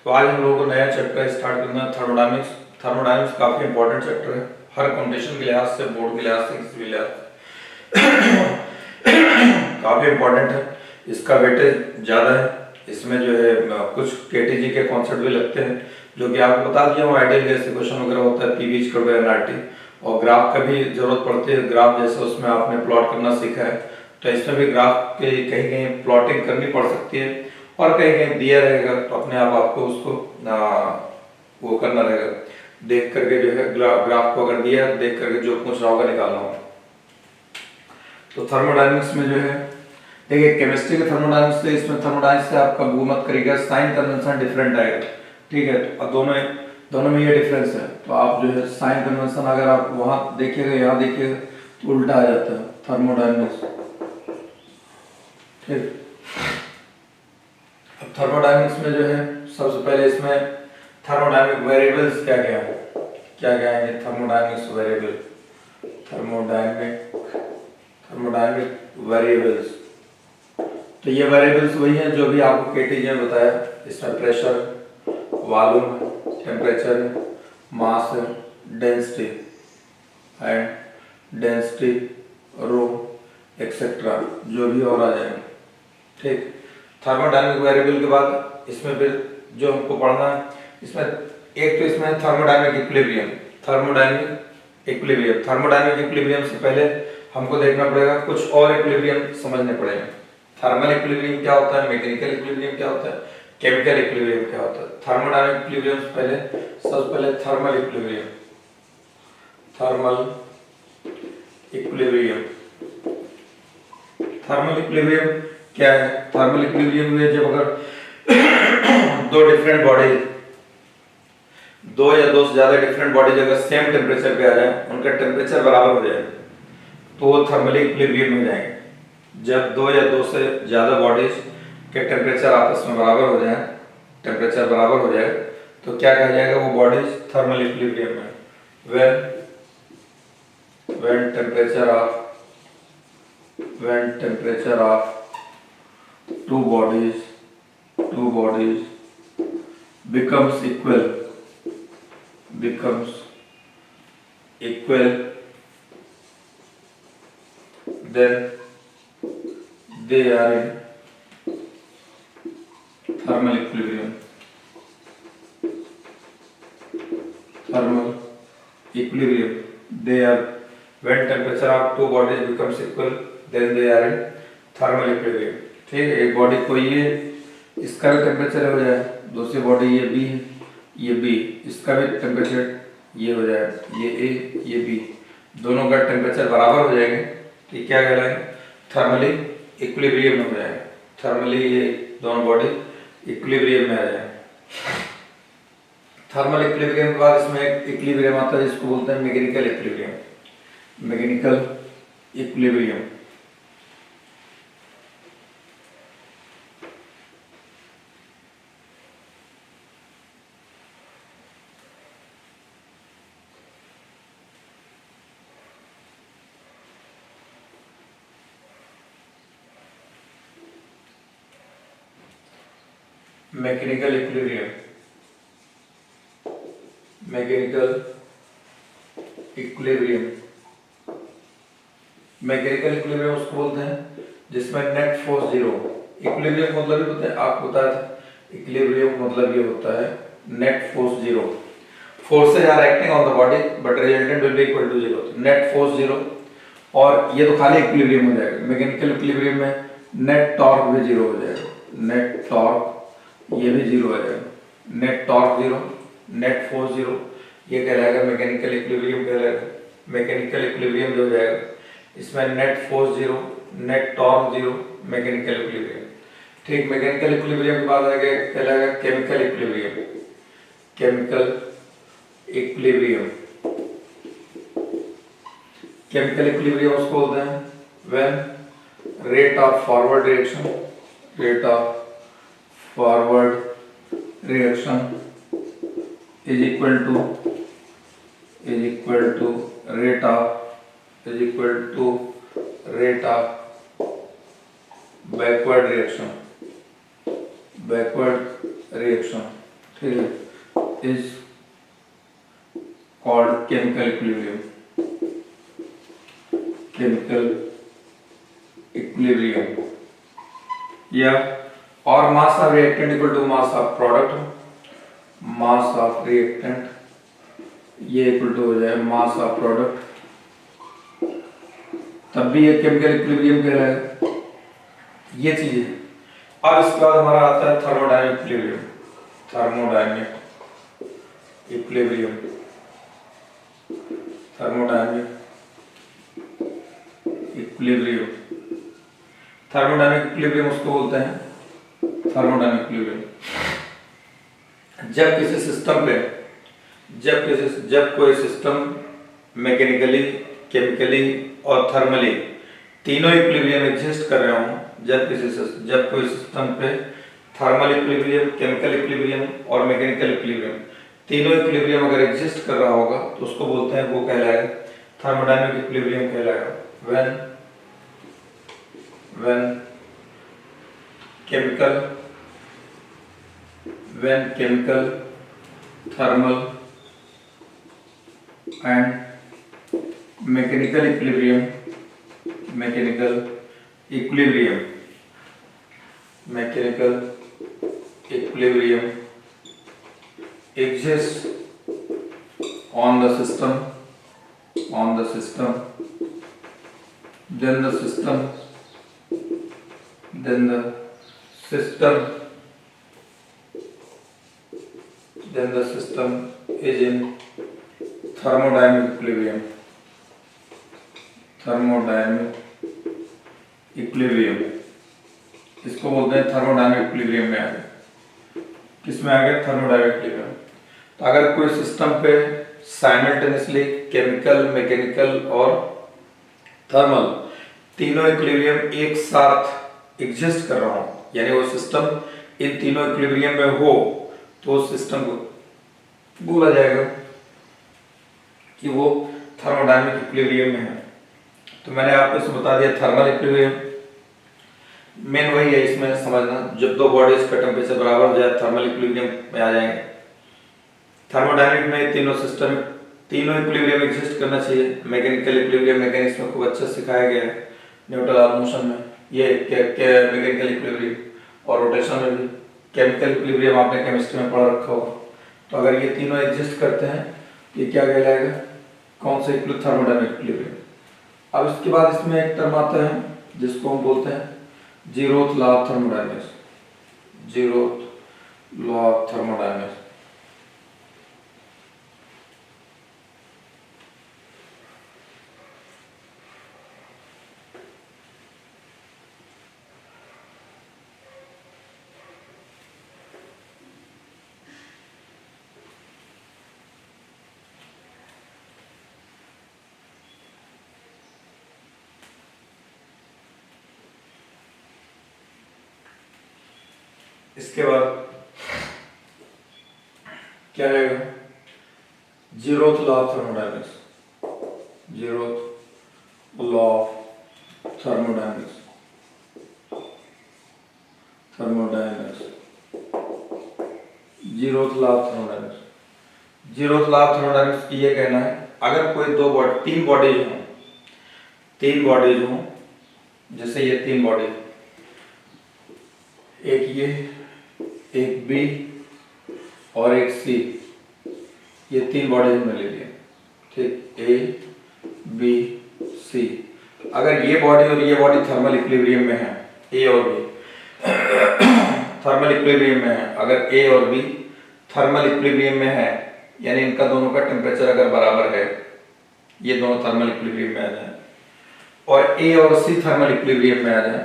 तो आज हम लोगों को नया चैप्टर स्टार्ट करना है, थर्मोडायनेमिक्स। थर्मोडायनेमिक्स काफी इंपॉर्टेंट चैप्टर है, हर कंडीशन के लिहाज से, बोर्ड के लिहाज से, किसी भी लिहाज से काफी इंपॉर्टेंट है। इसका वेटेज ज्यादा है। इसमें जो है कुछ केटीजी के कॉन्सेप्ट भी लगते हैं, जो कि आपको बता दिया हूँ। आइडियल गैस इक्वेशन वगैरह होता है, पीवी इक्वल टू एनआरटी, और ग्राफ का भी जरूरत पड़ती है। ग्राफ जैसे उसमें आपने प्लॉट करना सीखा है, तो इसमें भी ग्राफ के कहीं कहीं प्लॉटिंग करनी पड़ सकती है, और कहीं कहीं दिया रहेगा तो अपने आप आपको उसको वो करना रहेगा, देख करके जो है ग्राफ को अगर दिया देख करके जो पूछ रहा होगा निकालना होगा। तो थर्मोडायनेमिक्स में जो है देखिए, केमिस्ट्री के थर्मोडायनेमिक्स से इसमें थर्मोडायनेमिक्स से आपका वो मत करेगा, साइन कन्वेंशन डिफरेंट आएगा, ठीक है। और दोनों में ये डिफरेंस है। तो आप जो है साइन कन्वेंशन अगर आप वहां देखिएगा, यहाँ देखिएगा तो उल्टा आ जाता है थर्मोडायनेमिक्स, ठीक। अब थर्मोडायनेमिक्स में जो है सबसे पहले इसमें थर्मोडायनेमिक वेरिएबल्स क्या क्या है, क्या क्या है थर्मोडायनेमिक्स वेरिएबल, थर्मोडायनेमिक वेरिएबल्स। तो ये वेरिएबल्स वही हैं जो भी आपको केटीजी ने बताया। इसमें प्रेशर, वॉल्यूम, टेम्परेचर, मास, डेंसिटी रो एक्सेट्रा, जो भी और आ जाएगा, ठीक। थर्मोडायनेमिक वेरिएबल के बाद इसमें फिर जो हमको पढ़ना है, इसमें एक तो इसमें थर्मोडायनेमिक इक्विलिब्रियम। थर्मोडायनेमिक इक्विलिब्रियम से पहले हमको देखना पड़ेगा, कुछ और इक्विलिब्रियम समझने पड़ेंगे। थर्मल इक्विलिब्रियम क्या होता है, मैकेनिकल इक्विलिब्रियम क्या होता है, केमिकल इक्विलिब्रियम क्या होता है। थर्मोडायनेमिक इक्विलिब्रियम से पहले सबसे पहले थर्मल इक्विलिब्रियम क्या है। थर्मल इक्विलिब्रियम में जब अगर दो या दो से ज्यादा डिफरेंट बॉडीज अगर सेम टेम्परेचर पे आ जाए, उनका टेम्परेचर बराबर हो जाए, तो वो थर्मल इक्विलिब्रियम में जाएंगे। जब दो या दो से ज्यादा बॉडीज के टेम्परेचर आपस में बराबर हो जाए, तो क्या कहा जाएगा, वो बॉडीज थर्मल इक्विलिब्रियम में। when temperature of two bodies becomes equal, then they are in thermal equilibrium. They are, when temperature of two bodies becomes equal, then they are in thermal equilibrium, ठीक है। एक body को ये इसका भी temperature हो जाए, दूसरी बॉडी ये बी है, ये बी, इसका भी टेम्परेचर ये हो जाए, ये ए, ये बी, दोनों का टेम्परेचर बराबर हो जाएंगे, तो क्या कहलाएंगे, थर्मली इक्विलिब्रियम में हो जाएंगे। थर्मली ये दोनों बॉडी इक्विलिब्रियम में आ जाएंगे। थर्मल इक्विलिब्रियम के बाद इसमें एक इक्विलिब्रियम आता है जिसको बोलते हैं मैकेनिकल इक्विलिब्रियम। मैकेनिकल इक्विलिब्रियम उसको बोलते हैं जिसमें नेट फोर्स जीरो। इक्विलिब्रियम मतलब ही पता है आपको, बताया था। इक्विलिब्रियम मतलब ये होता है net force zero. Forces are acting on the body but resultant will be equal to zero. Net force zero, और ये तो खाली इक्विलिब्रियम हो जाएगा। मैकेनिकल इक्विलिब्रियम में नेट टॉर्क भी जीरो हो जाएगा, नेट टॉर्क ये भी जीरो हो जाएगा। Net torque zero, net force zero, ये कहलाएगा मैकेनिकल इक्विलिब्रियम कहलाएगा। मैकेनिकल इक्विलिब्रियम जो हो जाएगा, इसमें net force zero, net torque zero, mechanical equilibrium, ठीक। मैकेनिकल इक्विलिब्रियम के बाद आगे कहलाएगा केमिकल इक्विलिब्रियम। केमिकल इक्विलिब्रियम उसको बोलते हैं when rate of forward reaction is equal to rate of backward reaction, ठीक है, is called chemical equilibrium, chemical equilibrium. या और mass of reactant equal to mass of product, mass of reactant ये equal to हो जाए मास of product, तब भी ये केमिकल इक्विलिब्रियम कहलाएगा। ये चीजें। अब इसके बाद हमारा आता है thermodynamic equilibrium, thermodynamic equilibrium, thermodynamic equilibrium. Thermodynamic equilibrium उसको बोलते हैं, थर्मोडायनामिक इक्विलिब्रियम। जब किसी सिस्टम पे जब कोई सिस्टम मैकेनिकली, केमिकली और थर्मली तीनों इक्विलिब्रियम एग्जिस्ट कर रहे हों, जब कोई सिस्टम पे थर्मल इक्विलिब्रियम, केमिकल इक्विलिब्रियम और मैकेनिकल इक्विलिब्रियम तीनों इक्विलिब्रियम अगर एग्जिस्ट कर रहा होगा तो उसको बोलते हैं, वो कहलाएगा थर्मोडायनामिक इक्विलिब्रियम कहलाएगा। when chemical, thermal and mechanical equilibrium exists on the system, then the system is in thermodynamic equilibrium। इसको बोलते हैं थर्मोडायनामिक इक्विलिब्रियम में आ गया। किस में आ गया? Thermodynamic equilibrium. तो अगर कोई सिस्टम पे साइमल्टेनियसली केमिकल, मैकेनिकल और थर्मल तीनों इक्विलिब्रियम एक साथ एग्जिस्ट कर रहा हो, यानी वो सिस्टम इन तीनों इक्विलिब्रियम में हो, तो उस सिस्टम को बोला जाएगा कि वो थर्मोडायनामिक इक्विलिब्रियम में है। तो मैंने आपको इसमें बता दिया थर्मल इक्विलिब्रियम मेन वही है, इसमें समझना जब दो बॉडीज का टेम्परेचर बराबर हो जाए थर्मल इक्विलिब्रियम में आ जाएंगे। थर्मोडायनामिक में तीनों इक्विलिब्रियम एग्जिस्ट करना चाहिए। मैकेनिकल इक्विलिब्रियम मैकेनिक्स में खूब अच्छा सिखाया गया है, न्यूटन लॉ ऑफ मोशन में ये मैकेनिकल इक्विलिब्रियम, और रोटेशन में भी। केमिकल इक्विलिब्रियम आपने केमिस्ट्री में पढ़ रखा होगा। तो अगर ये तीनों एग्जिस्ट करते हैं, ये क्या कहलाएगा? कौन सा इक्विलिब्रियम? Thermodynamic equilibrium. अब इसके बाद इसमें एक टर्म आता है जिसको हम बोलते हैं zeroth law of thermodynamics, zeroth law of thermodynamics. इसके बाद क्या रहेगा? Zeroth law of thermodynamics, zeroth law of thermodynamics, zeroth law of thermodynamics. Zeroth law of thermodynamics की ये कहना है, अगर कोई तीन बॉडीज हों, जैसे ये तीन बॉडी, एक ये, एक बी और एक सी, ये तीन बॉडीज में ले लिए, ठीक, ए बी सी। अगर ये बॉडी और ये बॉडी थर्मल इक्विलिब्रियम में है, ए और बी थर्मल इक्विलिब्रियम में है, अगर ए और बी थर्मल इक्विलिब्रियम में है, यानी इनका दोनों का टेम्परेचर अगर बराबर है, ये दोनों थर्मल इक्विलिब्रियम में आ जाए, और ए और सी थर्मल इक्विलिब्रियम में आ जाए,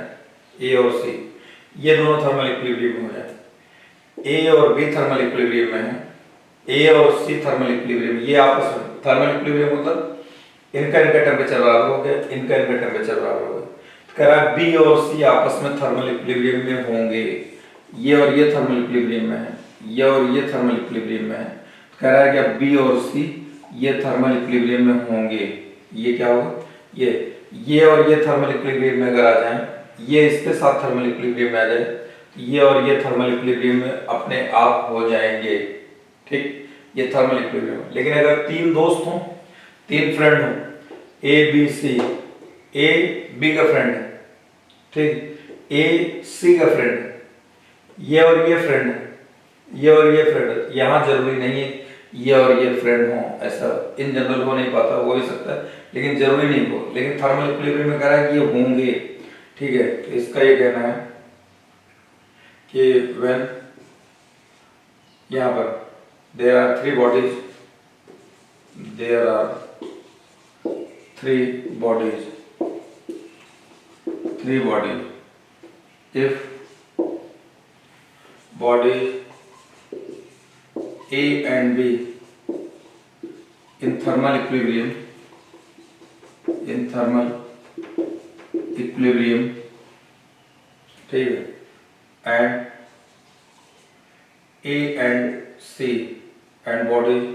ए और सी ये दोनों थर्मल इक्विलिब्रियम हो जाए, ए और बी थर्मल इक्विलिब्रियम में है, ए और सी थर्मल इक्विलिब्रियम, ये आपस में थर्मल इक्विलिब्रियम मतलब इनका टेम्परेचर बराबर हो गया, इनका टेम्परेचर बराबर हो गया। कह रहा है बी और सी आपस में थर्मल इक्विलिब्रियम में होंगे, ये और ये थर्मल इक्विलिब्रियम में है, ये और ये थर्मल इक्विलिब्रियम में है। कह रहा है कि अब बी और सी ये थर्मल इक्विलिब्रियम में होंगे, ये क्या होगा? ये और ये थर्मल इक्विलिब्रियम में अगर आ जाए, ये इसके साथ थर्मल इक्विलिब्रियम में आ जाए, ये और ये थर्मल इक्विलिब्रियम में अपने आप हो जाएंगे। ठीक, ये थर्मल इक्विलिब्रियम। लेकिन अगर तीन दोस्त हों, तीन फ्रेंड हों, A B C, A B का फ्रेंड है, ठीक, ए सी का फ्रेंड है, ये और ये फ्रेंड है, ये और ये फ्रेंड है, यहाँ जरूरी नहीं है ये और ये फ्रेंड हो, ऐसा इन जनरल हो नहीं पाता, हो ही सकता है लेकिन जरूरी नहीं हो। लेकिन थर्मल इक्विलिब्रियम में कह रहा है कि ये होंगे। ठीक है, तो इसका ये कहना है कि व्हेन यहाँ पर there are three bodies, there are three bodies, if bodies A and B in thermal equilibrium, ठीक है, and A and C and bodies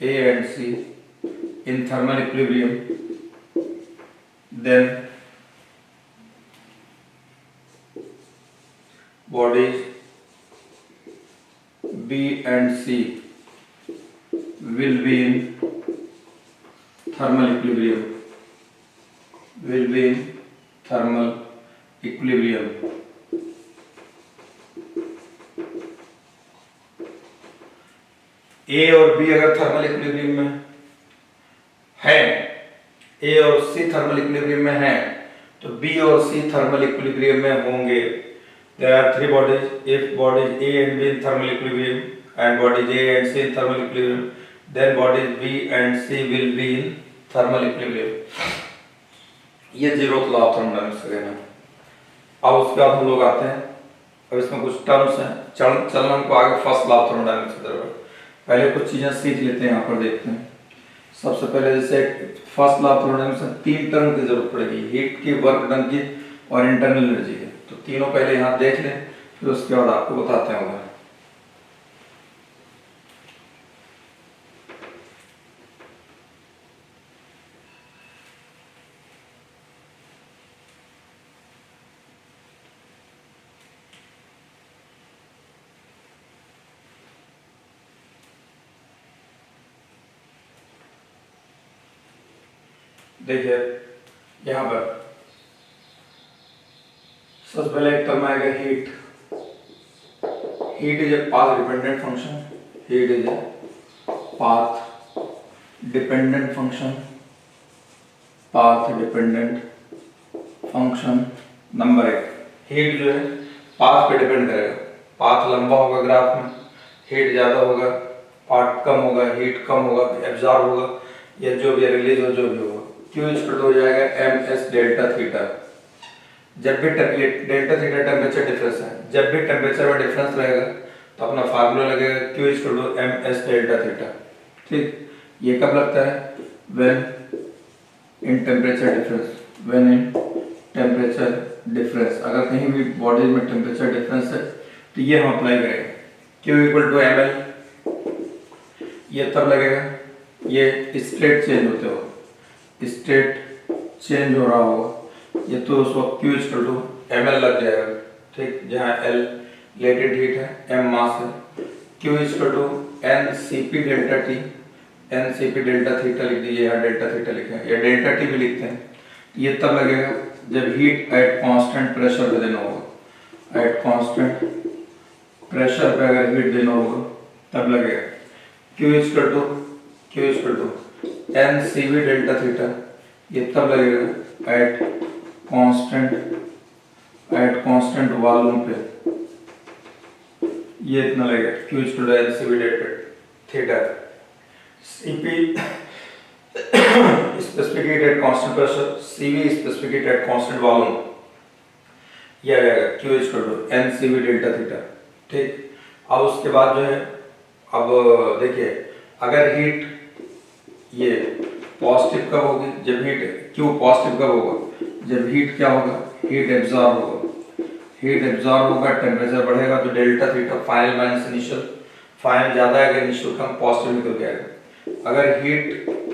A and C in thermal equilibrium, then bodies B and C will be in thermal equilibrium, ए और B अगर thermal equilibrium में है, ए और सी thermal equilibrium में है, तो बी और सी थर्मल इक्विलिब्रियम में होंगे। There are three bodies. If bodies A and B in thermal equilibrium and bodies A and C in thermal equilibrium, then bodies B and C will be in thermal equilibrium. ये zeroth law of thermodynamics का कहना है। अब उसके बाद हम लोग आते हैं, अब इसमें कुछ टर्म्स हैं, चलना हमको आगे फर्स्ट लॉ ऑफ थर्मोडायनामिक्स की तरफ। पहले कुछ चीजें सीख लेते हैं, यहाँ पर देखते हैं। सबसे पहले जैसे फर्स्ट लॉ ऑफ थर्मोडायनामिक्स में तीन टर्म की जरूरत पड़ेगी, हीट की, वर्क डन की और इंटरनल एनर्जी की। तो तीनों पहले यहाँ देख लें, फिर उसके बाद आपको बताते हैं उधर। देखिए यहाँ पर सबसे पहले एक टर्म आएगा heat. Heat is a path dependent function, heat is a path dependent function, number एक। हीट जो है पाथ पे डिपेंड करेगा, पाथ लंबा होगा ग्राफ में, हीट ज्यादा होगा, पाथ कम होगा, हीट कम होगा, एब्जॉर्ब होगा, या जो भी रिलीज हो, जो भी होगा। क्यू इक्वल हो जाएगा एम एस डेल्टा थीटा। जब भी डेल्टा थीटा टेम्परेचर डिफरेंस है, जब भी टेम्परेचर में डिफरेंस रहेगा तो अपना फार्मूला लगेगा q equal to m s delta theta. ठीक, ये कब लगता है? व्हेन इन टेम्परेचर डिफरेंस, अगर कहीं भी बॉडी में टेम्परेचर डिफरेंस है तो ये हम अप्लाई करेंगे q equal to m l. ये तब लगेगा ये स्टेट चेंज होते हो, स्टेट चेंज हो रहा होगा, ये तो उस वक्त q equal to m l लग जाएगा। ठीक, जहाँ एल लेटेंट हीट है, एम मास है, q equal to n c p delta t, n c p delta theta लिख दीजिए, यहाँ डेल्टा थीटा लिखे हैं, या डेल्टा टी भी लिखते हैं। ये तब लगेगा जब हीट एट कांस्टेंट प्रेशर पे देना होगा, एट कांस्टेंट प्रेशर पे अगर हीट देना होगा तब लगेगा q equal to n c v delta theta. ये तब लगेगा एट कांस्टेंट वॉल्यूम पे, ये इतना लगेगा q equal to n c v delta theta. C p specific at constant pressure, c v specific at constant volume, ये आ जाएगा q equal to n c v delta theta. ठीक, अब उसके बाद जो है, अब देखिए अगर हीट ये पॉजिटिव कब होगी, जब हीट क्यू पॉजिटिव कब होगा, जब हीट क्या होगा, हीट एब्जॉर्ब होगा, टेम्परेचर बढ़ेगा तो delta theta final minus initial, final ज्यादा है, इनिशियल कम, पॉजिटिव निकल के आएगा। अगर हीट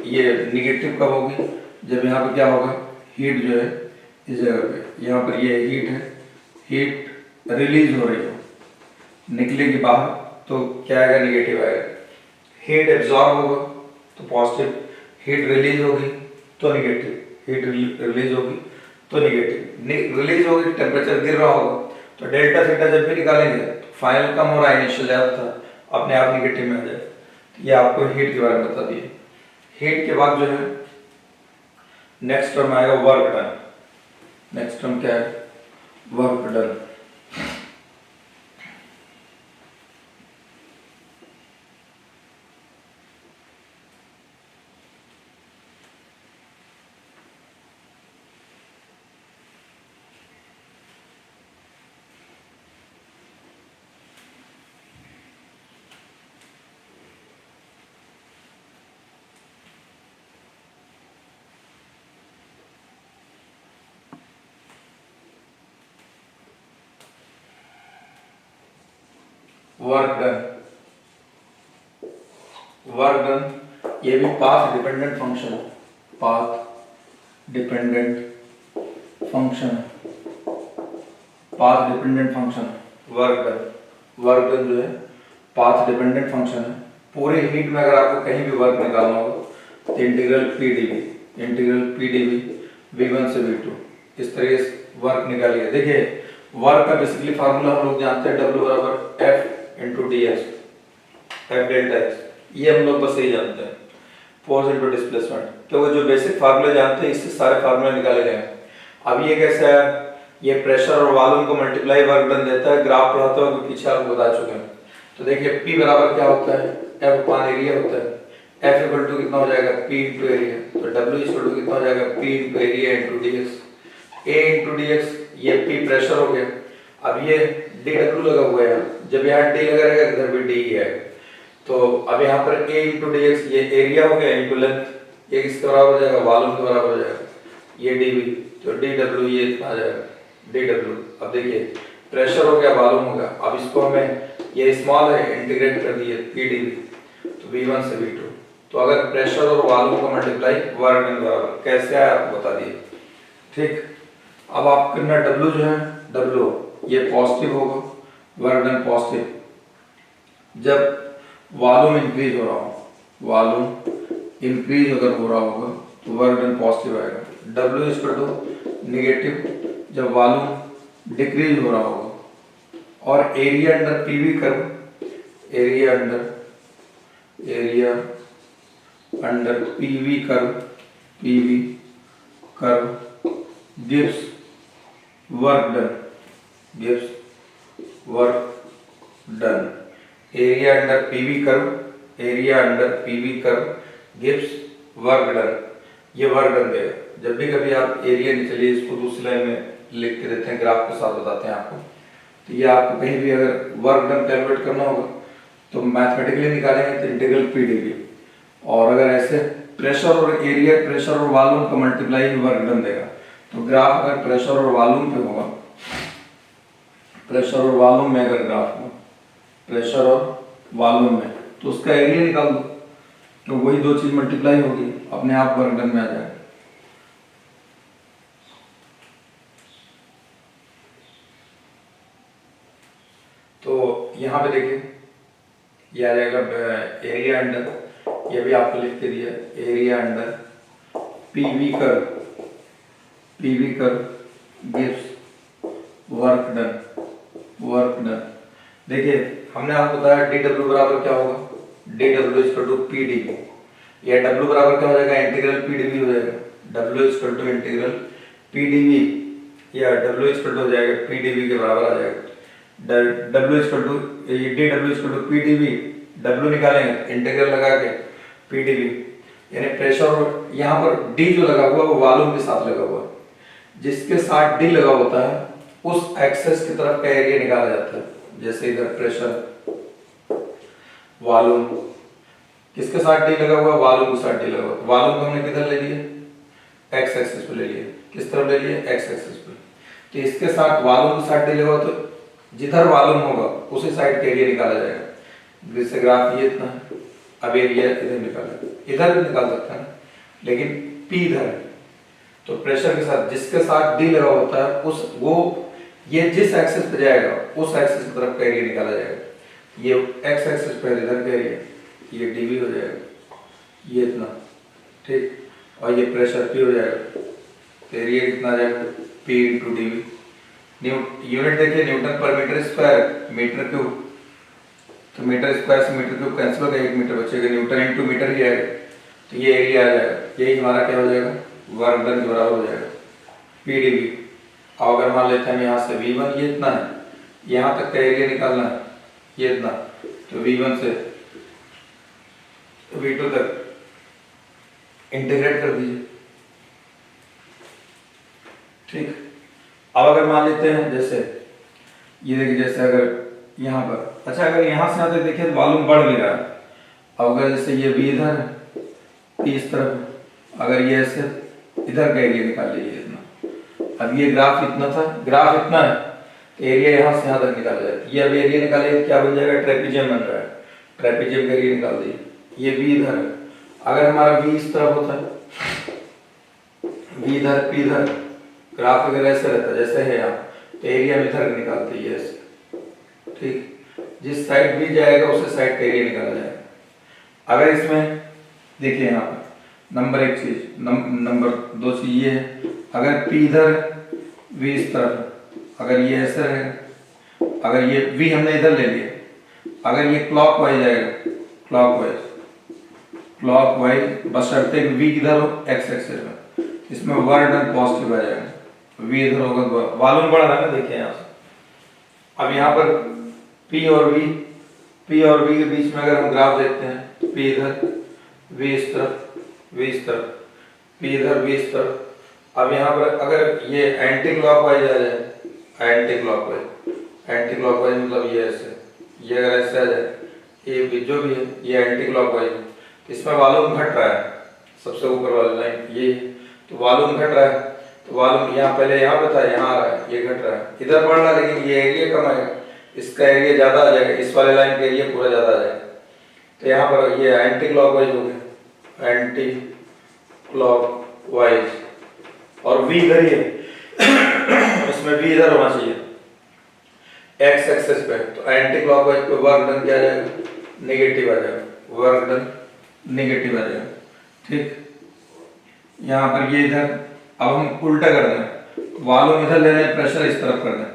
ये निगेटिव कब होगी, जब यहाँ पे क्या होगा, हीट जो है इस जगह पे यहाँ पर ये हीट है, हीट रिलीज हो रही है, निकलेगी बाहर तो क्या आएगा, निगेटिव आएगा। हीट एब्जॉर्ब होगा तो पॉजिटिव, हीट रिलीज होगी तो निगेटिव, हीट रिलीज होगी तो निगेटिव, रिलीज होगी टेम्परेचर गिर रहा होगा तो डेल्टा थीटा जब भी निकालेंगे तो फाइनल कम हो रहा है, इनिशियल ज्यादा था, अपने आप निगेटिव में आ जाए। ये आपको हीट के बारे में बता दिए। हीट के बाद जो है नेक्स्ट टर्म आएगा वर्क डन। नेक्स्ट टर्म क्या है, work done. Work done, work done ये भी पाथ डिपेंडेंट फंक्शन है, path dependent function, path dependent function work done. Work done जो है पाथ डिपेंडेंट फंक्शन है। पूरे हीट में अगर आपको कहीं भी वर्क निकालना हो तो integral p dv, integral p dv V1 से V2 इस तरीके से वर्क निकालिए। देखिए वर्क का बेसिकली फार्मूला हम लोग जानते हैं, W बराबर F into D S, F delta x, ये हम लोग बस यही जानते हैं, फोर्स इंटू डिस्प्लेसमेंट, क्योंकि जो बेसिक फार्मूले जानते हैं इससे सारे फार्मूले निकाले गए हैं। अब ये कैसा है, ये प्रेशर और वॉल्यूम को मल्टीप्लाई वर्क डन देता है, ग्राफ पढ़ाते हो पीछे आपको बता चुके हैं। तो देखिए P बराबर क्या होता है, F अपान एरिया होता है, F इक्वल टू कितना हो जाएगा, P इंटू एरिया, तो W इक्वल टू कितना हो जाएगा, P into area into dx, A into dx, ये P प्रेशर हो गया। अब ये dW लगा हुआ है, जब यहाँ D लगा रहेगा इधर भी D ही आएगा, तो अब यहाँ पर A इंटू dx ये एरिया हो गया इंटू लेंथ, ये किसके बराबर हो जाएगा, वॉल्यूम के बराबर हो जाएगा, ये dV, तो dW ये इतना आ जाएगा dW। अब देखिए प्रेशर हो गया, वॉल्यूम हो गया, अब इसको हमें ये स्मॉल है इंटीग्रेट कर दिए P dV, तो V1 से V2, तो अगर प्रेशर और वॉल्यूम को मल्टीप्लाई वर्क डन बराबर कैसे आया आपको बता दिए। ठीक, अब आप करना W जो है, W ये पॉजिटिव होगा, वर्क डन पॉजिटिव। जब वॉल्यूम इंक्रीज हो रहा हो, वॉल्यूम इंक्रीज अगर हो रहा होगा तो वर्क डन पॉजिटिव आएगा। W इक्वल टू निगेटिव जब वॉल्यूम डिक्रीज हो रहा होगा, और area under PV curve, area under PV curve gives work done, gives work done. Area under PV curve, area under PV curve gives work done, ये work done देगा। जब भी कभी आप एरिया निकलिए इसको दूसरी लाइन में लिख के देते हैं, ग्राफ के साथ बताते हैं आपको, तो ये आपको कहीं भी अगर वर्क डन कैलकुलेट करना होगा तो मैथमेटिकली निकालेंगे तो इंटीग्रल पी डीवी, और अगर ऐसे प्रेशर और एरिया, प्रेशर और वॉल्यूम का मल्टीप्लाई वर्क डन देगा। तो ग्राफ अगर प्रेशर और वॉल्यूम पे होगा, प्रेशर और वॉल्यूम में अगर ग्राफ हो, प्रेशर और वॉल्यूम में, तो उसका एरिया निकाल दो, तो वही दो चीज मल्टीप्लाई होगी, अपने आप वर्क डन में आ जाएगा। तो यहाँ पे देखिए ये आ जाएगा एरिया अंडर, ये भी आपको लिख के दिया, area under PV curve gives work done. देखिए हमने आपको बताया dW बराबर क्या होगा, dW equal to p dv, या W बराबर क्या हो जाएगा, इंटीग्रल पी डीवी हो जाएगा, W equal to integral p dv, या W इक्वल टू हो जाएगा पी डीवी के बराबर आ जाएगा। W equal to dW equal to p dv, W निकालेंगे इंटीग्रल लगा के पी डीवी, यानी प्रेशर, यहाँ पर D जो लगा हुआ है वो वॉल्यूम के साथ लगा हुआ है, जिसके साथ D लगा होता है उस एक्सेस की तरफ का एरिया निकाला जाता है। जैसे इधर प्रेशर, वॉल्यूम, किसके साथ D लगा हुआ है, वॉल्यूम के साथ D लगा हुआ है। वॉल्यूम को हमने किधर ले लिया, एक्स एक्सिस पे ले लिया, किस तरफ ले लिया, एक्स एक्सिस पे, तो इसके साथ वॉल्यूम के साथ D लगा हुआ, तो जिधर वॉल्यूम होगा उसी साइड का एरिया निकाला जाएगा। जिससे ग्राफ ये इतना है, अब एरिया इधर निकाला, इधर भी निकाल सकता है लेकिन P इधर है, तो प्रेशर के साथ जिसके साथ डी लगा होता है उस वो ये जिस एक्सिस पे जाएगा उस एक्सिस की तरफ का एरिया निकाला जाएगा। ये एक्स एक्सिस पे इधर का एरिया, ये डीवी हो जाएगा, ये इतना, ठीक, और ये प्रेशर पी हो जाएगा, तो एरिया कितना आ जाएगा पी इंटू डीवी। यूनिट देखिए न्यूटन पर मीटर स्क्वायर, मीटर क्यूब, तो मीटर स्क्वायर से मीटर क्यूब कैंसिल हो गया, 1 मीटर बचेगा, न्यूटन इंटू मीटर ही आएगा, तो ये एरिया आ जाएगा, यही हमारा क्या हो जाएगा वर्क डन के बराबर हो जाएगा पी डी वी। अब अगर मान लेते हैं यहाँ से V1 ये इतना है, यहाँ तक का एरिया निकालना है ये इतना, तो V1 से V2 तक इंटीग्रेट कर दीजिए, ठीक। अब अगर मान लेते हैं जैसे ये देखिए, जैसे अगर यहाँ पर, अच्छा अगर यहाँ से आते देखिए तो वॉल्यूम बढ़ भी रहा है। अब अगर जैसे ये V इधर है, P इस तरफ, अगर ये ऐसे इधर का एरिया निकाल लीजिए इतना, अब ये ग्राफ इतना था, ग्राफ इतना है, एरिया यहाँ से यहाँ तक निकाल जाए, ये अब एरिया निकालिए क्या बन जाएगा, ट्रेपीजियम बन रहा है, ट्रेपीजियम का एरिया निकाल दीजिए, ये V इधर है, अगर हमारा V इस तरफ होता है, V इधर P इधर, ग्राफ अगर ऐसे रहता है जैसे है यहाँ, तो एरिया हम इधर निकालते हैं ऐसे, ठीक, जिस साइड भी जाएगा उसे साइड का एरिया निकाला जाएगा। अगर इसमें देखिए यहाँ पर नंबर एक चीज, नंबर दो चीज ये है, अगर P इधर V इस तरफ, अगर ये ऐसे रहेगा, अगर ये V हमने इधर ले लिया, अगर ये क्लॉकवाइज आएगा, क्लॉकवाइज बशर्ते V किधर हो एक्स एक्सिस में, इसमें वर्क डन पॉजिटिव आ जाएगा, V इधर होगा तो वॉल्यूम बढ़ रहा है ना, देखिए यहाँ से। अब यहाँ पर P और V के बीच में अगर हम ग्राफ देखते हैं, P इधर V इस तरफ, V इस तरफ, P इधर V इस तरफ। अब यहाँ पर अगर ये एंटी क्लॉकवाइज आ जाए, एंटी क्लॉकवाइज मतलब ये ऐसे, ये अगर ऐसे आ जाए, ये भी जो भी है ये एंटी क्लॉकवाइज, इसमें वॉल्यूम घट रहा है, सबसे ऊपर वाली लाइन ये, तो वॉल्यूम घट रहा है, तो वॉल्यूम यहाँ पहले यहाँ पे था, यहाँ आ रहा है, ये घट रहा है, इधर बढ़ रहा है, लेकिन ये एरिया कम आएगा, इसका एरिया ज्यादा आ जाएगा, इस वाले लाइन का एरिया पूरा ज्यादा आ जाएगा, तो यहाँ पर ये एंटी क्लॉकवाइज हो गया, एंटी क्लॉकवाइज, और V इधर ही है इसमें V इधर होना चाहिए एक्स एक्सिस पे, तो एंटी क्लॉकवाइज पे वर्क डन क्या आ जाएगा, नेगेटिव आ जाएगा, वर्क डन नेगेटिव आ जाएगा, ठीक। यहाँ पर ये इधर, अब हम उल्टा कर दें, वॉल्यूम इधर ले रहे हैं, प्रेशर इस तरफ कर दें,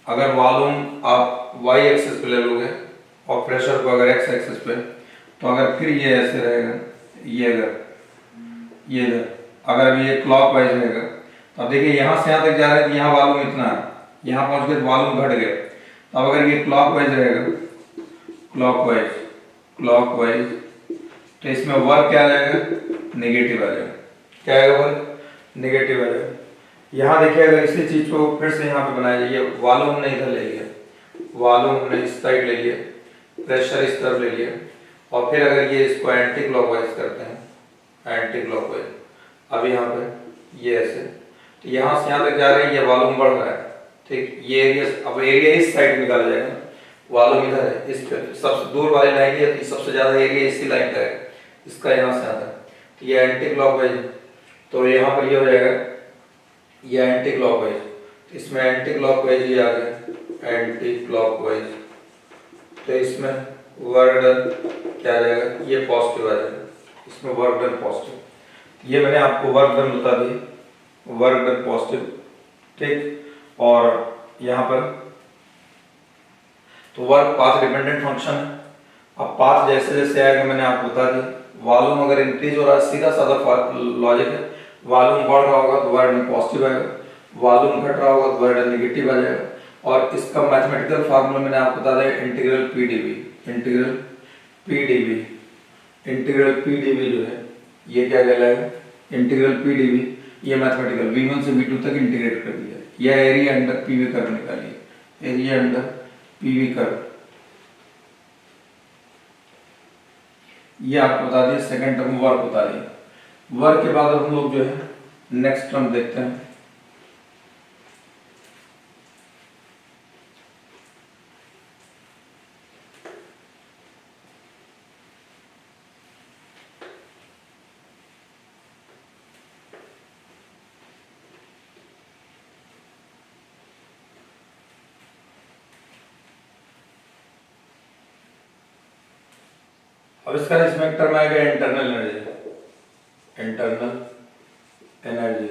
अगर वॉल्यूम आप y एक्सिस पे ले लोगे और प्रेशर को अगर x एक्सिस पे, तो अगर फिर ये ऐसे रहेगा, ये इधर, अगर ये क्लॉकवाइज रहेगा, तो अब देखिए यहाँ से यहाँ तक जा रहे हैं, तो यहाँ वॉल्यूम इतना है, यहाँ पहुँच गए तो वॉल्यूम घट गया, तो अब अगर ये क्लॉकवाइज रहेगा, क्लॉकवाइज, तो इसमें वर्क क्या आ जाएगा, नेगेटिव आ जाएगा, क्या आएगा वर्क, नेगेटिव आ जाएगा। यहाँ देखिए अगर इसी चीज को फिर से यहाँ पे बनाया जाइए, वॉल्यूम हमने इधर ले लिया, वॉल्यूम हमने इस साइड ले लिया, प्रेशर इस तरफ ले लिया, और फिर अगर ये इसको एंटी क्लॉकवाइज करते हैं, एंटी क्लॉकवाइज, अब यहाँ पे ये ऐसे, तो यहाँ से यहाँ तक जा रहे हैं, ये वॉल्यूम बढ़ रहा है, ठीक, ये एरिया, अब एरिया इस साइड निकाला जाएगा, वॉल्यूम इधर है, इस पे सबसे दूर वाली लाइन है, सबसे ज्यादा एरिया इसी लाइन का है, इसका यहाँ से आता है, तो ये एंटी क्लॉकवाइज, तो यहाँ पर ये हो जाएगा ये एंटी क्लॉकवाइज, इसमें एंटी क्लॉकवाइज ही आ गया, एंटी क्लॉकवाइज, तो इसमें वर्क डन क्या आ जाएगा, ये पॉजिटिव आ जाएगा, इसमें वर्क डन पॉजिटिव, ये मैंने आपको वर्क डन बता दी, वर्क डन पॉजिटिव, ठीक। और यहाँ पर तो वर्क पाथ डिपेंडेंट फंक्शन है, अब पाथ जैसे जैसे आएगा मैंने आपको बता दी, वॉल्यूम अगर इंक्रीज हो रहा है, सीधा साधा लॉजिक है, वॉल्यूम बढ़ रहा होगा तो वर्क डन पॉजिटिव आएगा, वॉल्यूम घट रहा होगा तो वर्क डन नेगेटिव आ जाएगा, और इसका मैथमेटिकल फार्मूला मैंने आपको बता दिया, integral p dv, integral p dv जो है ये क्या कहलाएगा, इंटीग्रल पी डीवी, ये मैथमेटिकल V1 से V2 तक इंटीग्रेट कर दिया, यह एरिया अंडर पीवी कर्व निकालिए, एरिया अंडर पीवी कर्व, ये आपको बता दिया, सेकंड टर्म वर्क बता दिया। वर्क के बाद हम लोग जो है नेक्स्ट टर्म देखते हैं, अब इसका इसमें एक टर्म आएगा internal energy. Internal energy,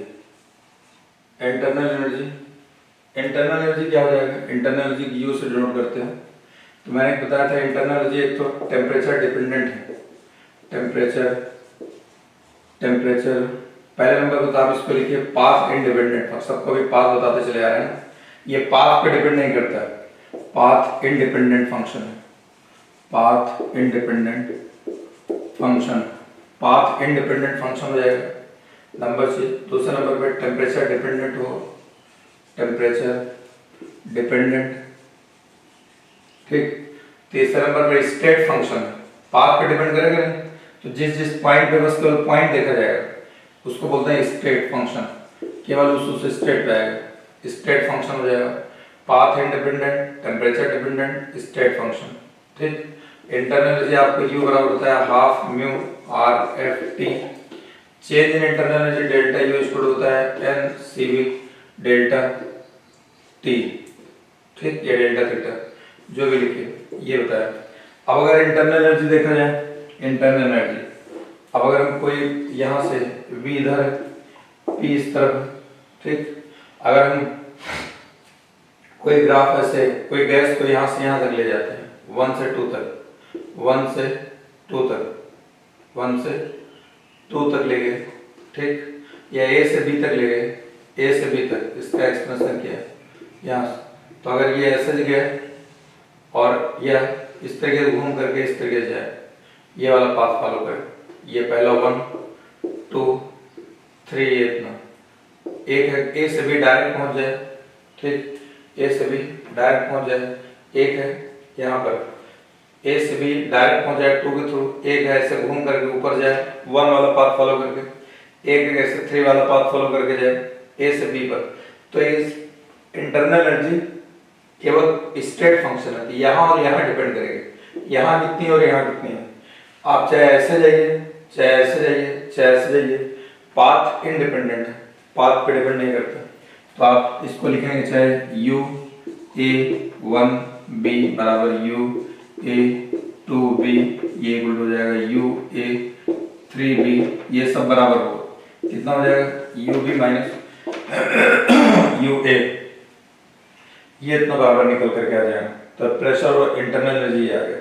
internal energy, internal energy क्या हो जाएगा? इंटरनल एनर्जी यू से डिनोट करते हैं। तो मैंने बताया था इंटरनल एनर्जी एक तो टेम्परेचर डिपेंडेंट है। टेम्परेचर, टेम्परेचर पहले नंबर पर तो आप इसको लिखिए पाथ इंडिपेंडेंट। सबको भी पाथ बताते चले आ रहे हैं, ये पाथ पे डिपेंड नहीं करता है, पाथ इंडिपेंडेंट फंक्शन है। Path independent function, path independent function हो जाएगा नंबर से। दूसरे नंबर पे टेम्परेचर डिपेंडेंट हो, टेम्परेचर डिपेंडेंट, ठीक। तीसरे नंबर पे स्टेट फंक्शन, पाथ पे डिपेंड करेगा नहीं, तो जिस जिस पॉइंट पे बस केवल पॉइंट देखा जाएगा उसको बोलते हैं स्टेट फंक्शन, केवल उस स्टेट पे आएगा, स्टेट फंक्शन हो जाएगा। Path independent, temperature dependent, state function, ठीक। इंटरनल एनर्जी आपको U बराबर होता है half mu r f t. Change in internal energy delta U equal होता है n c v delta t, ठीक। ये डेल्टा थीटा जो भी लिखिए ये बताया। अब अगर इंटरनल एनर्जी देखा जाए, इंटरनल एनर्जी, अब अगर हम कोई यहाँ से V इधर है, P इस तरफ, ठीक। अगर हम कोई ग्राफ ऐसे कोई गैस को यहाँ से यहाँ तक ले जाते हैं 1 से 2 तक, 1 से 2 तक, 1 से 2 तक ले गए, ठीक। या A से B तक ले गए, A से B तक, इसका एक्सप्रेशन क्या है यहाँ से। तो अगर ये ऐसे गया और यह इस तरीके से घूम करके इस तरीके से जाए, ये वाला पाथ फॉलो करे, ये पहला 1 2 3 इतना एक है, A से B डायरेक्ट पहुंच जाए, ठीक। A से B डायरेक्ट पहुंच जाए, एक है यहाँ पर A से B डायरेक्ट पहुंच जाए 2 के थ्रू, एक है ऐसे घूम करके ऊपर जाए 1 वाला पाथ फॉलो करके, एक है ऐसे 3 वाला पाथ फॉलो करके जाए A से B पर। तो इस इंटरनल एनर्जी केवल स्टेट फंक्शन है, यहाँ और यहाँ डिपेंड करेगी, यहाँ कितनी और यहाँ कितनी है। आप चाहे ऐसे जाइए, चाहे ऐसे जाइए, चाहे ऐसे जाइए, पाथ इंडिपेंडेंट है, पाथ पे डिपेंड नहीं करता। तो आप इसको लिखेंगे चाहे U A 1 B बराबर U A 2 B, ये इक्वल हो जाएगा U A 3 B, ये सब बराबर होगा, कितना हो जाएगा U B minus U A, ये इतना बराबर निकल करके आ जाएगा। तो प्रेशर और इंटरनल एनर्जी आ गया।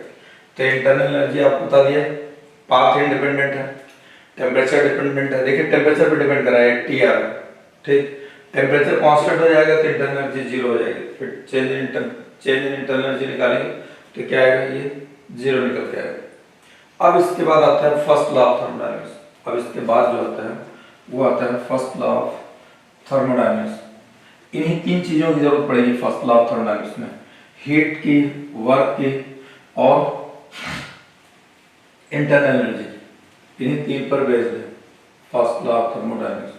तो इंटरनल एनर्जी आपको बता दिया, पाथ इंडिपेंडेंट है, टेम्परेचर डिपेंडेंट है। देखिए टेम्परेचर पे डिपेंड कर रहा है TR, ठीक। टेम्परेचर कांस्टेंट हो जाएगा तो इंटरनल एनर्जी जीरो हो जाएगी। फिर चेंज इन इंटरनल एनर्जी निकालेंगे तो क्या आएगा, ये जीरो निकल के आएगा। अब इसके बाद आता है फर्स्ट लॉ ऑफ थर्मोडायनेमिक्स। अब इसके बाद जो आता है वो आता है फर्स्ट लॉ ऑफ थर्मोडायनेमिक्स। इन्हीं 3 चीजों की जरूरत पड़ेगी फर्स्ट लॉ ऑफ थर्मोडायनेमिक्स में, हीट की, वर्क की और इंटरनल एनर्जी। इन्हीं 3 पर बेस्ड है फर्स्ट लॉ ऑफ थर्मोडायनेमिक्स।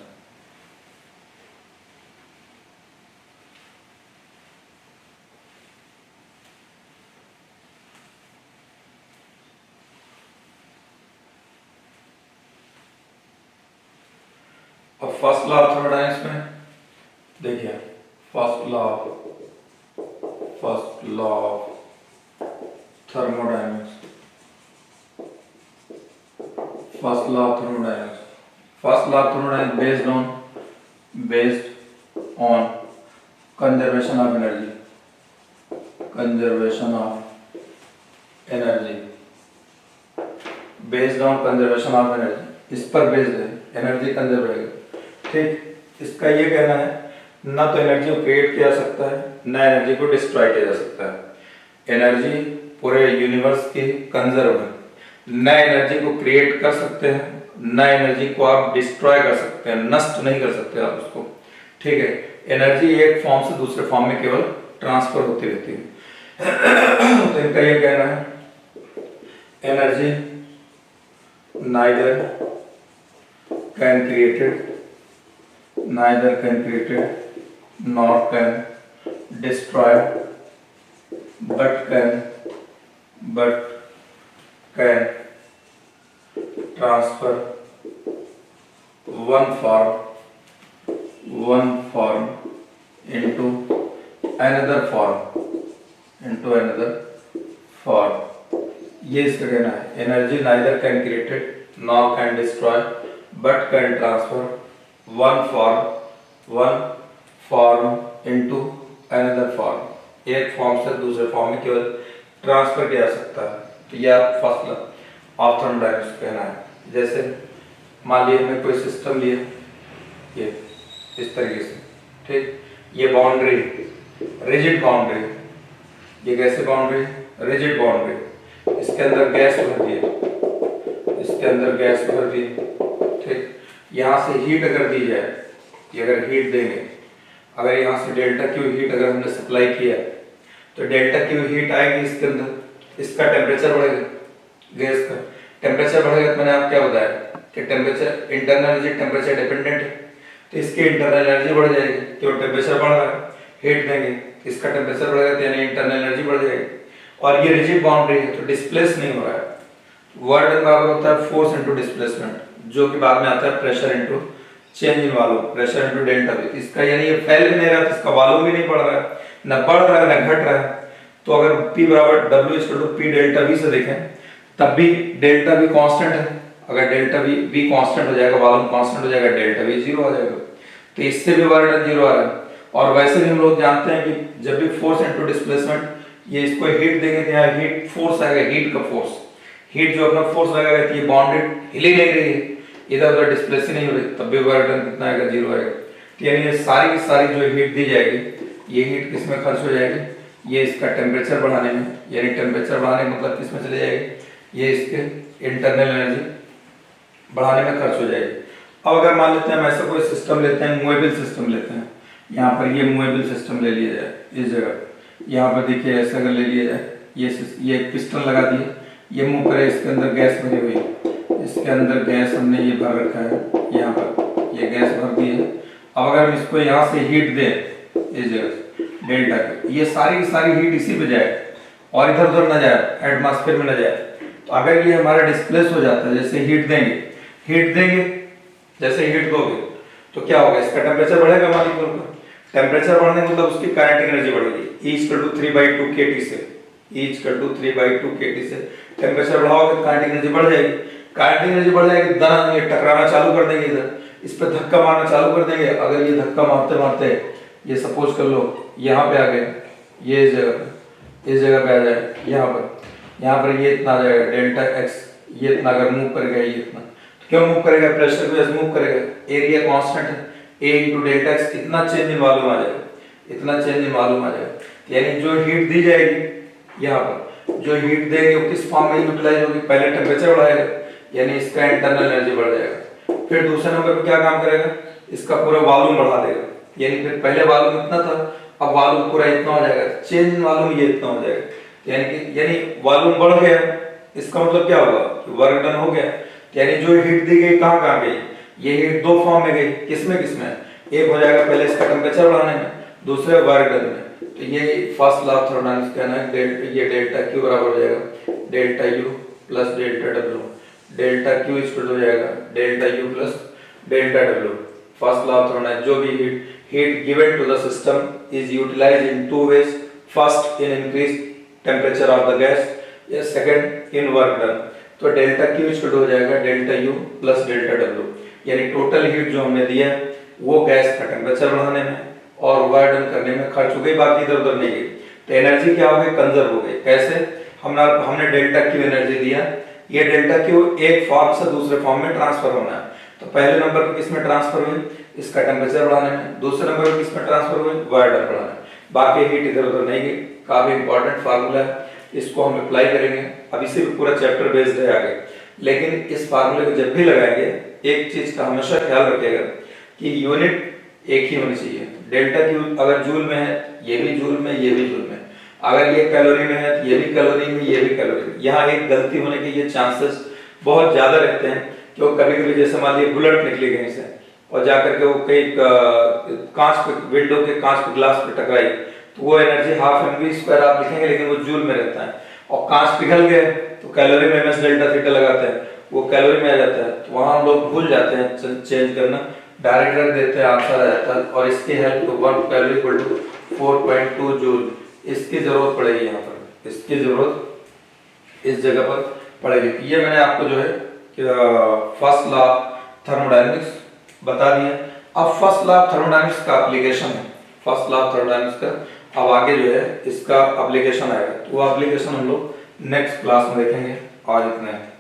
अब फर्स्ट लॉ ऑफ थर्मोडायनेमिक्स में देखिए, first law of thermodynamics, first law of thermodynamics, first law of thermodynamics based on conservation of energy, conservation of energy, based on conservation of energy, इस पर based है, energy conserve रहेगा, ठीक। इसका ये कहना है ना तो एनर्जी को क्रिएट किया जा सकता है ना एनर्जी को डिस्ट्रॉय किया जा सकता है। एनर्जी पूरे यूनिवर्स की कंजर्व है, न एनर्जी को क्रिएट कर सकते हैं न एनर्जी को आप डिस्ट्रॉय कर सकते हैं, नष्ट नहीं कर सकते आप उसको, ठीक है। एनर्जी एक फॉर्म से दूसरे फॉर्म में केवल ट्रांसफर होती रहती है। तो इनका ये कहना है energy neither can created nor can destroy but can transfer one form into another form ये इसका कहना है, energy neither can created nor can destroy but can transfer one form into another form. एक फॉर्म से दूसरे form में केवल transfer किया जा सकता है। तो यह फर्स्ट लॉ ऑफ थर्मोडायनेमिक्स कहना है। जैसे मान लिया हमने कोई सिस्टम लिया, ये इस तरीके से, ठीक, ये बाउंड्री रिजिड बाउंड्री, ये कैसे बाउंड्री, रिजिड बाउंड्री, इसके अंदर गैस भर दिए, इसके अंदर गैस भर दी, ठीक, यहाँ से हीट अगर दी जाए, ये अगर हीट देंगे, अगर यहाँ से डेल्टा क्यू हीट अगर हमने सप्लाई किया तो डेल्टा क्यू हीट आएगी इसके अंदर, इसका टेम्परेचर बढ़ेगा, गैस का टेम्परेचर बढ़ेगा। तो मैंने आपको क्या बताया कि temperature internal energy temperature dependent है, तो इसकी इंटरनल एनर्जी बढ़ जाएगी क्योंकि टेम्परेचर बढ़ रहा है, हीट देंगे इसका टेम्परेचर बढ़ेगा तो यानी इंटरनल एनर्जी बढ़ जाएगी। और ये रिजिड बाउंड्री है तो डिस्प्लेस नहीं हो रहा है। वर्ड बराबर होता है फोर्स इनटू डिस्प्लेसमेंट, जो कि बाद में आता है pressure into change in volume, pressure into delta we. इसका यानी ये फैल भी नहीं रहा तो इसका वॉल्यूम भी नहीं बढ़ रहा है, न बढ़ रहा है न घट रहा है। तो अगर P बराबर W equal to P delta V से देखें तब भी डेल्टा V कांस्टेंट है। अगर डेल्टा V कांस्टेंट हो जाएगा, वॉल्यूम कांस्टेंट हो जाएगा, डेल्टा V जीरो हो जाएगा। तो इससे भी वर्क जीरो आ रहा है। और वैसे भी हम लोग जानते हैं कि जब भी फोर्स इनटू डिस्प्लेसमेंट, ये इसको हीट देंगे तो यहाँ हीट फोर्स आएगा, हीट का फोर्स, हीट जो अपना फोर्स लगाएगा तो ये बाउंडेड हिली नहीं रही है, इधर उधर डिस्प्लेस ही नहीं हो रही, तब भी वर्क डन कितना आएगा, जीरो आएगा। तो यानी ये सारी की सारी जो हीट दी जाएगी, ये हीट किसमें खर्च हो जाएगी, ये इसका टेम्परेचर बढ़ाने में, यानी टेम्परेचर बढ़ाने मतलब किसमें चले जाएगी, ये इसके इंटरनल एनर्जी बढ़ाने में खर्च हो जाएगी। अब अगर मान लेते हैं हम ऐसा कोई सिस्टम लेते हैं, मूवेबल सिस्टम लेते हैं, यहाँ पर ये मूवेबल सिस्टम ले लिया जाए, इस जगह यहाँ पर देखिए ऐसा अगर ले लिया जाए, ये पिस्टन लगा दिए, ये मूव करे, इसके अंदर गैस भरी हुई है, इसके अंदर गैस हमने ये भर रखा है, यहाँ पर ये गैस भर दी है। अब अगर हम इसको यहाँ से हीट दें इस जगह डेल्टा की, ये सारी की सारी हीट इसी पे जाए और इधर उधर ना जाए, एटमॉस्फेयर में ना जाए। तो अगर ये हमारा डिस्प्लेस हो जाता है, जैसे हीट देंगे, जैसे हीट दोगे तो क्या होगा, इसका टेम्परेचर बढ़ेगा, मॉलिक्यूल का टेम्परेचर बढ़ने मतलब उसकी काइनेटिक एनर्जी बढ़ेगी, E इक्वल टू 3/2 kT से, E इक्वल टू 3/2 kT से टेम्परेचर बढ़ाओगे तो काइनेटिक एनर्जी बढ़ जाएगी। काइनेटिक एनर्जी बढ़ जाएगी, दन ये टकराना चालू कर देंगे, इधर इस पे धक्का मारना चालू कर देंगे। अगर ये धक्का मारते मारते ये सपोज कर लो यहाँ पे आ गए, ये इस जगह पे आ जाए, यहाँ पर ये इतना आ जाएगा डेल्टा एक्स, ये इतना अगर मूव करेगा, ये इतना तो क्यों मूव करेगा, प्रेशर की वजह से मूव करेगा, एरिया कांस्टेंट है, A इंटू डेल्टा एक्स, कितना चेंज इन वॉल्यूम आ जाएगा, इतना चेंज इन वॉल्यूम आ जाएगा। यानी जो हीट दी जाएगी, यहाँ पर जो हीट देंगे वो किस फॉर्म में यूटिलाइज होगी, पहले टेम्परेचर बढ़ाएगा यानी इसका इंटरनल एनर्जी बढ़ जाएगा, फिर दूसरे नंबर पर क्या काम करेगा, इसका पूरा वॉल्यूम बढ़ा देगा, यानी फिर पहले वॉल्यूम इतना था, अब वॉल्यूम पूरा इतना हो जाएगा, चेंज इन वॉल्यूम ये इतना हो जाएगा, यानी वॉल्यूम बढ़ गया, इसका मतलब क्या होगा, वर्क डन हो गया। यानी जो हीट दी गई कहाँ गई, ये हीट दो फॉर्म में गई, किसमें एक हो जाएगा पहले इसका टेम्परेचर बढ़ाने में, दूसरे वर्क डन में। तो ये फर्स्ट लॉ ऑफ थर्मोडायनामिक्स कहना है, ये डेल्टा क्यू बराबर हो जाएगा डेल्टा यू प्लस डेल्टा डब्ल्यू, डेल्टा क्यू इक्वल हो जाएगा डेल्टा यू प्लस डेल्टा डब्ल्यू। फर्स्ट लॉ ऑफ थर्मोडायनामिक्स, जो भी heat given to the system is utilised in two ways, first in increase temperature of the gas, या second in work done. तो delta q equal हो जाएगा delta u plus delta डब्ल्यू, यानी total heat जो हमने दिया वो गैस का टेम्परेचर बढ़ाने में और वर्क डन करने में खर्च हो गई, बाकी इधर उधर नहीं गई। तो एनर्जी क्या हो गई, कंजर्व हो गई। कैसे, हमने डेल्टा क्यू एनर्जी दिया, ये डेल्टा क्यू एक फॉर्म से दूसरे फॉर्म में ट्रांसफर होना है। तो पहले नंबर पर किस में ट्रांसफर हुई, इसका टेम्परेचर बढ़ाने में, दूसरे नंबर पर किस में ट्रांसफर हुई, वर्क डन बढ़ाने में, बाकी हीट इधर उधर नहीं गई। काफी इंपॉर्टेंट फार्मूला है, इसको हम अप्लाई करेंगे, अब इसे भी पूरा चैप्टर बेस्ड है आगे। लेकिन इस फार्मूले को जब भी लगाएंगे एक चीज का हमेशा ख्याल रखिएगा कि यूनिट एक ही होनी चाहिए। डेल्टा क्यू अगर जूल में है, ये भी जूल में, ये भी जूल में, अगर ये कैलोरी में है तो ये भी कैलोरी में, ये भी कैलोरी में। यहाँ एक गलती होने के ये चांसेस बहुत ज्यादा रहते हैं, क्योंकि कभी कभी जैसे मान लीजिए बुलेट निकली कहीं से और जाकर के वो कहीं कांच पे, विंडो के कांच पे, ग्लास पे टकराई, तो वो energy half m v square आप लिखेंगे, लेकिन वो जूल में रहता है। और कांच पिघल गए तो कैलोरी में एमएस डेल्टा थीटा लगाते हैं, वो कैलोरी में आ जाता है। तो वहां हम लोग भूल जाते हैं चेंज करना, डायरेक्ट रख देते हैं, आंसर आ जाता है। और इसकी help to 1 calorie equal to 4.2 joule, इसकी जरूरत पड़ेगी यहाँ पर, इसकी जरूरत इस जगह पर पड़ेगी। ये मैंने आपको जो है फर्स्ट लॉ थर्मोडायनेमिक्स बता दिया। अब फर्स्ट लॉ थर्मोडायनेमिक्स का एप्लीकेशन है, फर्स्ट लॉ थर्मोडायनेमिक्स का अब आगे जो है इसका एप्लीकेशन आएगा, तो वो एप्लीकेशन हम लोग नेक्स्ट क्लास में देखेंगे। आज इतना है।